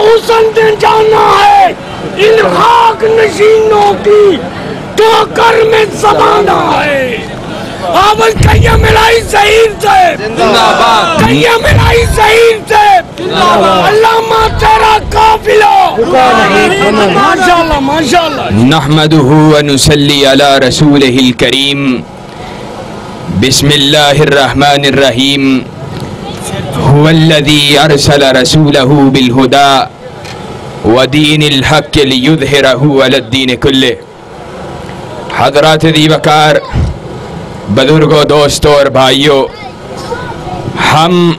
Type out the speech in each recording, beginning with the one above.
حسن نے جانا ہے ان خاک نشینوں کی ٹھوکر میں زمانہ ہے. آواز کیا ملائی ظہیر سے, کیا ملائی ظہیر سے, علامہ تیرا قافلہ. ماشاءاللہ ماشاءاللہ. نحمدہ ونصلی علی رسولہ الکریم. بسم اللہ الرحمن الرحیم. هو الذی ارسل رسولہ بالہدى ودین الحق لیظہرہ علی الدین کلہ. حضرات دی وقار, بزرگوں, دوستوں اور بھائیوں, ہم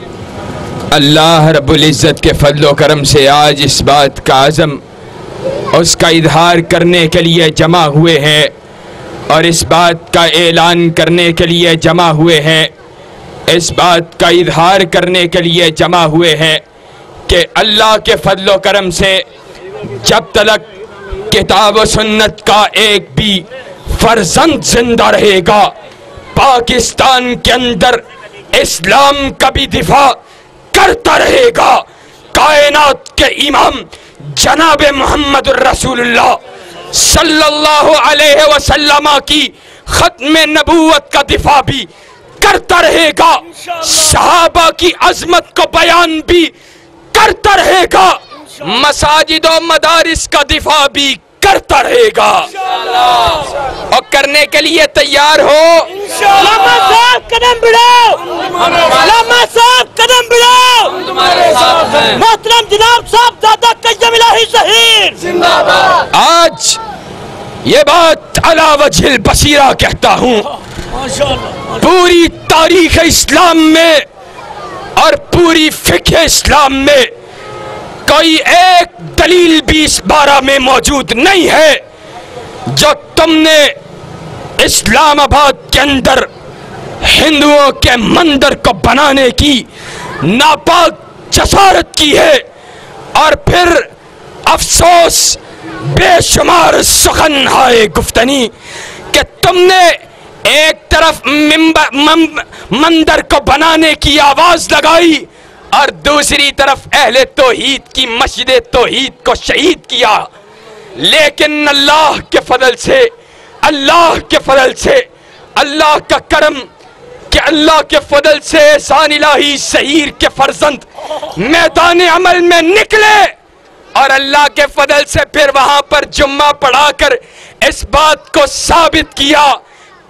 اللہ رب العزت کے فضل و کرم سے آج اس بات کا عزم, اس کا اظہار کرنے کے لیے جمع ہوئے ہیں اور اس بات کا اعلان کرنے کے لیے جمع ہوئے ہیں, اس بات کا اظہار کرنے کے لیے جمع ہوئے ہیں کہ اللہ کے فضل و کرم سے جب تک کتاب و سنت کا ایک بھی فرزند زندہ رہے گا, پاکستان کے اندر اسلام کا بھی دفاع کرتا رہے گا. کائنات کے امام جناب محمد الرسول اللہ صلی اللہ علیہ وسلم کی ختم نبوت کا دفاع بھی کرتا رہے گا, صحابہ کی عظمت کو بیان بھی کرتا رہے گا, مساجد و مدارس کا دفاع بھی کرتا رہے گا. اور کرنے کے لیے تیار ہو. علامہ صاحب قدم بڑھاؤ, علامہ صاحب قدم بڑھاؤ. محترم جناب صاحب دادا قیم الہی ظہیر. آج یہ بات علی وجہ البصیرہ کہتا ہوں, پوری تاریخ اسلام میں اور پوری فقہ اسلام میں کوئی ایک دلیل بھی اس بارے میں موجود نہیں ہے جو تم نے اسلام آباد کے اندر ہندوؤں کے مندر کو بنانے کی ناپاک جسارت کی ہے, اور پھر افسوس بے شمار سخن ہائے گفتنی کہ تم نے ایک طرف مندر کو بنانے کی آواز لگائی اور دوسری طرف اہل توحید کی مسجد توحید کو شہید کیا. لیکن اللہ کے فضل سے, اللہ کے فضل سے, اللہ کا کرم کہ اللہ کے فضل سے احسان الہی ظہیر کے فرزند میدان عمل میں نکلے, اور اللہ کے فضل سے پھر وہاں پر جمعہ پڑھا کر اس بات کو ثابت کیا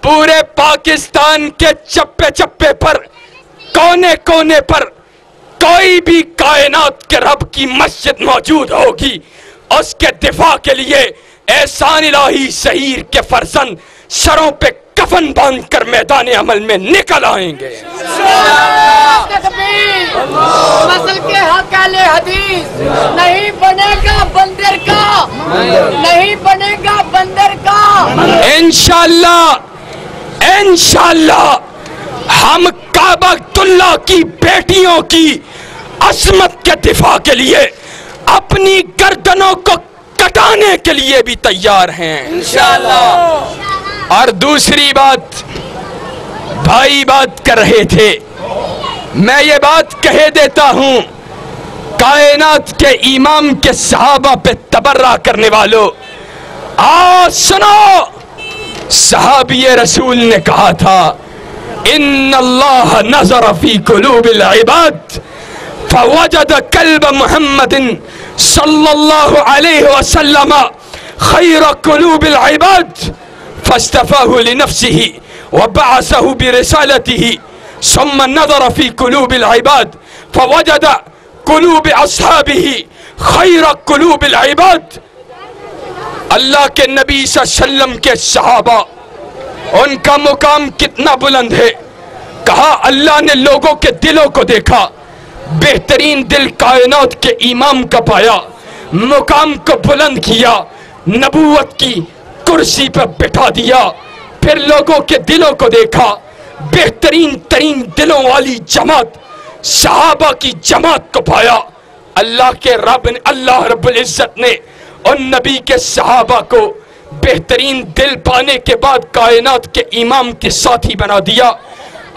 پورے پاکستان کے چپے چپے پر, کونے کونے پر کوئی بھی کائنات کے رب کی مسجد موجود ہوگی, اس کے دفاع کے لیے احسان الہی ظہیر کے فرزند سروں پہ کفن باندھ کر میدان عمل میں نکل آئیں گے. مسل کے حق اہل حدیث نہیں بنے گا بندر کا, نہیں بنے گا بندر کا. انشاءاللہ انشاءاللہ ہم کعبہ اللہ کی بیٹیوں کی عصمت کے دفاع کے لیے اپنی گردنوں کو کٹانے کے لیے بھی تیار ہیں انشاءاللہ. اور دوسری بات, بھائی بات کر رہے تھے, میں یہ بات کہہ دیتا ہوں, کائنات کے امام کے صحابہ پہ تبرہ کرنے والوں, سنو, صحابی رسول نے کہا تھا ان اللہ نظر فی قلوب العباد فوجد قلب محمد صلی اللہ علیہ وسلم خیر قلوب العباد فاصطفاه لنفسه وبعثه برسالته ثم نظر في قلوب العباد فوجد قلوب اصحابه خیر قلوب العباد. اللہ کے نبی صلی اللہ علیہ وسلم کے صحابہ, ان کا مقام کتنا بلند ہے. کہا اللہ نے لوگوں کے دلوں کو دیکھا, بہترین دل کائنات کے امام کا پایا, مقام کو بلند کیا, نبوت کی کرسی پر بٹھا دیا. پھر لوگوں کے دلوں کو دیکھا, بہترین ترین دلوں والی جماعت صحابہ کی جماعت کو پایا. اللہ کے رب نے, اللہ رب العزت نے ان نبی کے صحابہ کو بہترین دل پانے کے بعد کائنات کے امام کے ساتھی بنا دیا.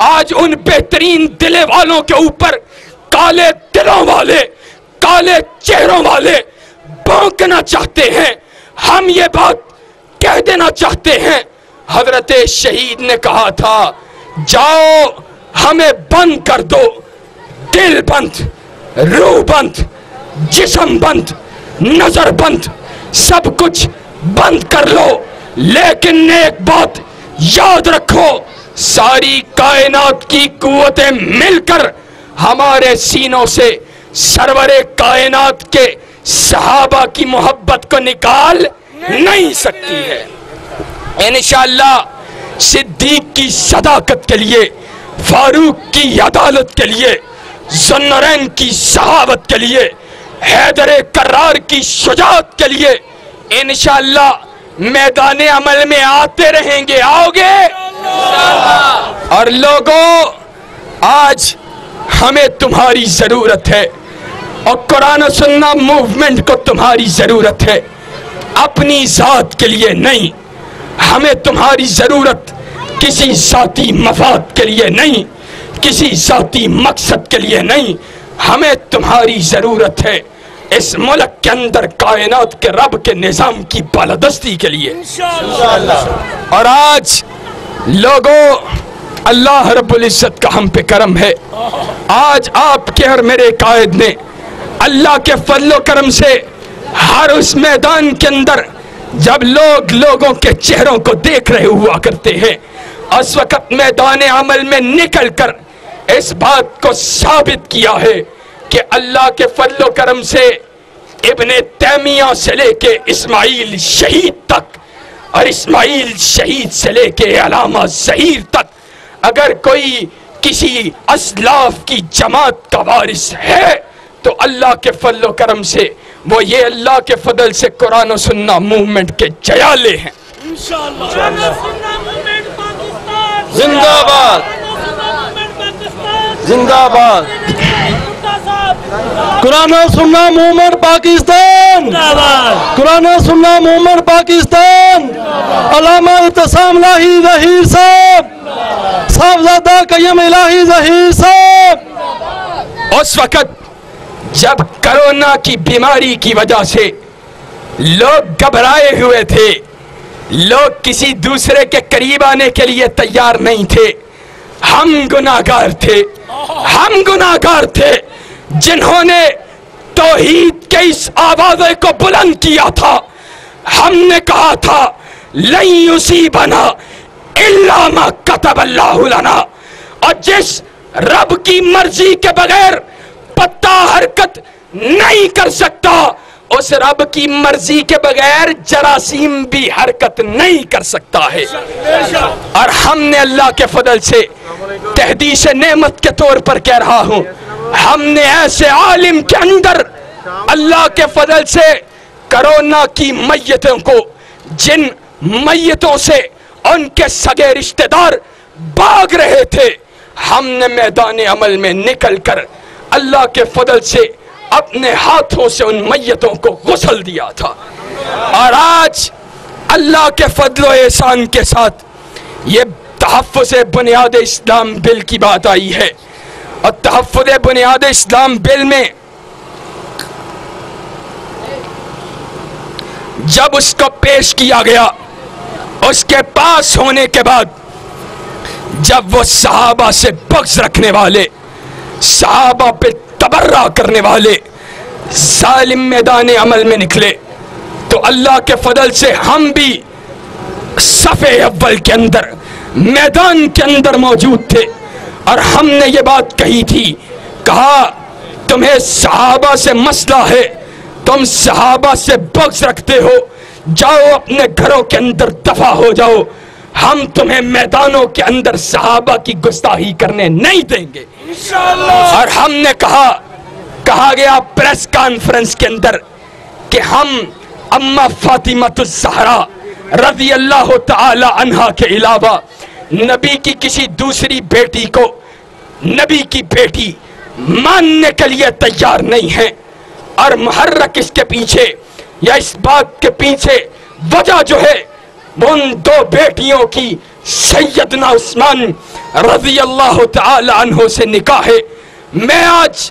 آج ان بہترین دل والوں کے اوپر کالے دلوں والے کالے چہروں والے بھونکنا چاہتے ہیں، ہم یہ بات کہہ دینا چاہتے ہیں۔ حضرت شہید نے کہا تھا جاؤ ہمیں بند کر دو، دل بند، روح بند، جسم بند، نظر بند، سب کچھ بند کر لو، لیکن ایک بات یاد رکھو، ساری کائنات کی قوتیں مل کر ہمارے سینوں سے سرور کائنات کے صحابہ کی محبت کو نکال نہیں سکتی ہے۔ انشاءاللہ صدیق کی صداقت کے لیے، فاروق کی عدالت کے لیے، ذوالنورین کی صحابت کے لیے، حیدر کرار کی شجاعت کے لیے انشاءاللہ میدان عمل میں آتے رہیں گے، آؤ گے؟ اور لوگوں آج ہمیں تمہاری ضرورت ہے، اور قرآن و سنہ موومنٹ کو تمہاری ضرورت ہے، اپنی ذات کے لیے نہیں، ہمیں تمہاری ضرورت کسی ذاتی مفاد کے لیے نہیں، کسی ذاتی مقصد کے لیے نہیں، ہمیں تمہاری ضرورت ہے اس ملک کے اندر کائنات کے رب کے نظام کی بالادستی کے لیے۔ اور آج لوگوں اللہ رب العزت کا ہم پہ کرم ہے، آج آپ کے اور میرے قائد نے اللہ کے فضل و کرم سے ہر اس میدان کے اندر جب لوگ لوگوں کے چہروں کو دیکھ رہے ہوا کرتے ہیں، اس وقت میدان عمل میں نکل کر اس بات کو ثابت کیا ہے کہ اللہ کے فضل و کرم سے ابن تیمیہ سے لے کے اسماعیل شہید تک، اور اسماعیل شہید سے لے کے علامہ ظہیر تک، اگر کوئی کسی اسلاف کی جماعت کا وارث ہے تو اللہ کے فضل و کرم سے وہ یہ اللہ کے فضل سے قرآن و سنہ موومنٹ کے جیالے ہیں۔ زندہ باد، زندہ باد، قرآن و سنہ موومنٹ پاکستان، قرآن و سنہ موومنٹ پاکستان، علامہ اعتصام الہی ظہیر صاحب، صاحبزادہ قیم الہی ظہیر صاحب۔ اس وقت جب کرونا کی بیماری کی وجہ سے لوگ گھبرائے ہوئے تھے، لوگ کسی دوسرے کے قریب آنے کے لیے تیار نہیں تھے، ہم گناہگار تھے، ہم گناہگار تھے جنہوں نے توحید کے اس آوازے کو بلند کیا تھا۔ ہم نے کہا تھا لن یصیبنا الا ما کتب اللہ لنا، اور جس رب کی مرضی کے بغیر پتا حرکت نہیں کر سکتا، اس رب کی مرضی کے بغیر جراثیم بھی حرکت نہیں کر سکتا ہے۔ اور ہم نے اللہ کے فضل سے تحدیث نعمت کے طور پر کہہ رہا ہوں، ہم نے ایسے عالم کے اندر اللہ کے فضل سے کرونا کی میتوں کو، جن میتوں سے ان کے سگے رشتہ دار بھاگ رہے تھے، ہم نے میدان عمل میں نکل کر اللہ کے فضل سے اپنے ہاتھوں سے ان میتوں کو غسل دیا تھا۔ اور آج اللہ کے فضل و احسان کے ساتھ یہ تحفظ بنیاد اسلام بل کی بات آئی ہے، اور تحفظ بنیاد اسلام بل میں جب اس کو پیش کیا گیا، اس کے پاس ہونے کے بعد جب وہ صحابہ سے بغض رکھنے والے، صحابہ پہ تبرہ کرنے والے ظالم میدان عمل میں نکلے، تو اللہ کے فضل سے ہم بھی صف اول کے اندر میدان کے اندر موجود تھے، اور ہم نے یہ بات کہی تھی، کہا تمہیں صحابہ سے مسئلہ ہے، تم صحابہ سے بغض رکھتے ہو، جاؤ اپنے گھروں کے اندر دفع ہو جاؤ، ہم تمہیں میدانوں کے اندر صحابہ کی گستاخی کرنے نہیں دیں گے۔ اور ہم نے کہا گیا پریس کانفرنس کے اندر کہ ہم اماں فاطمہ الزہرا رضی اللہ تعالی عنہا کے علاوہ نبی کی کسی دوسری بیٹی کو نبی کی بیٹی ماننے کے لیے تیار نہیں ہیں، اور محرک اس کے پیچھے یا اس بات کے پیچھے وجہ جو ہے ان دو بیٹیوں کی سیدنا عثمان رضی اللہ تعالی عنہ سے نکاح ہے۔ میں آج